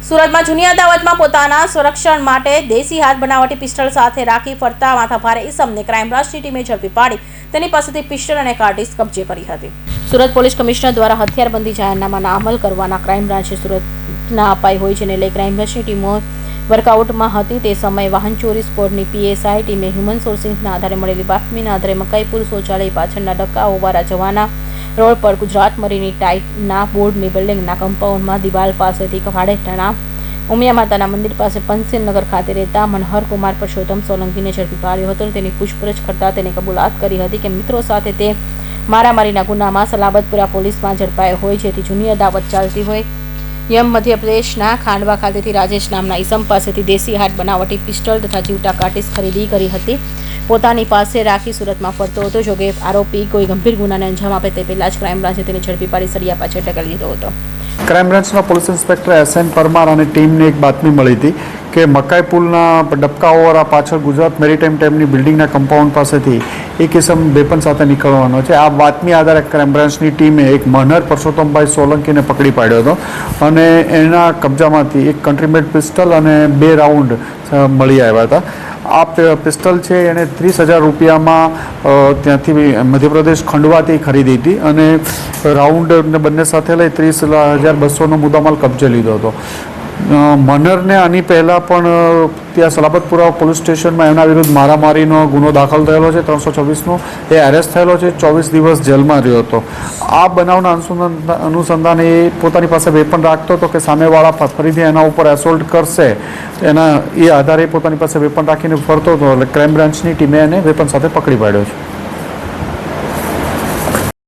સુરતમાં જૂની અદાવતમાં પોતાના સંરક્ષણ માટે દેશી હાથ બનાવટી પિસ્ટલ સાથે રાખી ફરતા માથાભારે ઇસમને ક્રાઇમ બ્રાન્ચની ટીમે ઝડપી પાડી તેની પાસેથી પિસ્ટલ અને કાર્ટ્રિજ કબજે કરી હતી. સુરત પોલીસ કમિશનર દ્વારા હથિયારબંધી જાહેરનામાના અમલ કરવાના ક્રાઇમ બ્રાન્ચે સુરતના અપાઈ હોય જેને લઈ ક્રાઇમ બ્રાન્ચની ટીમો વર્કઆઉટમાં હતી. તે સમયે વાહન ચોરી સ્કોડની PSI ટીમે હ્યુમન સોર્સિંગના આધારે મળેલી બાતમીના આધારે મકાઈપુર શૌચાલય પાછળના ડક્કાઓવાળા જવાના રોડ પર ગુજરાત મરીની ટાઇટના બોર્ડની બિલ્ડિંગના કમ્પાઉન્ડમાં દિવાલ પાસેથી ભાડેઠાણા ઉમિયા માતાના મંદિર પાસે પંચશીલનગર ખાતે રહેતા મનહર કુમાર પરસોત્તમ સોલંકીને ઝડપી પાડ્યો હતો. તેની પૂછપરછ કરતા તેને કબૂલાત કરી હતી કે મિત્રો સાથે તે મારામારીના ગુનામાં સલાબતપુરા પોલીસમાં ઝડપાયો હોય જેથી જૂની અદાવત ચાલતી હોય. મધ્યપ્રદેશના ખાંડવા ખાતેથી રાજેશ નામના ઈસમ પાસેથી દેશી હાથ બનાવટી પિસ્ટલ તથા જીવતા કાર્ટ્રિજ ખરીદી કરી હતી. પોતાની પાસે રાખી સુરતમાં ફરતો હતો. જોકે આરોપી કોઈ ગંભીર ગુનાને અંજામ આપે તે પહેલા જ ક્રાઇમ બ્રાન્ચે તેને ઝડપી પાડી સળિયા પાછળ ઢકેલી દીધો હતો. ક્રાઇમ બ્રાન્ચના પોલીસ ઇન્સ્પેક્ટર SN પરમાર અને ટીમને એક બાતમી મળી હતી કે મકાઈ પુલના ડબકાઓવાળા પાછળ ગુજરાત મેરીટાઈમ ટાઈમની બિલ્ડિંગના કમ્પાઉન્ડ પાસેથી એક કિસમ વેપન સાથે નીકળવાનો છે. આ બાતમી આધારે ક્રાઇમ બ્રાન્ચની ટીમે એક મનહર પરસોત્તમભાઈ સોલંકીને પકડી પાડ્યો હતો અને એના કબજામાંથી એક કન્ટ્રીમેડ પિસ્ટલ અને 2 રાઉન્ડ મળી આવ્યા હતા. આ પિસ્ટલ છે એણે 30,000 રૂપિયામાં ત્યાંથી મધ્યપ્રદેશ ખંડવાથી ખરીદી હતી અને રાઉન્ડને બંને સાથે લઈ 30,200નો મુદ્દામાલ કબજે લીધો હતો. મનહરને આની પહેલાં પણ ત્યાં સલાબતપુરા પોલીસ સ્ટેશનમાં એમના વિરુદ્ધ મારામારીનો ગુનો દાખલ થયેલો છે 326નો. એ એરેસ્ટ થયેલો છે, 24 દિવસ જેલમાં રહ્યો હતો. આ બનાવના અનુસંધાને એ પોતાની પાસે વેપન રાખતો હતો કે સામેવાળા ફરીથી એના ઉપર એસોલ્ટ કરશે એ આધારે પોતાની પાસે વેપન રાખીને ફરતો હતો. એટલે ક્રાઇમ બ્રાન્ચની ટીમે એને વેપન સાથે પકડી પાડ્યો છે.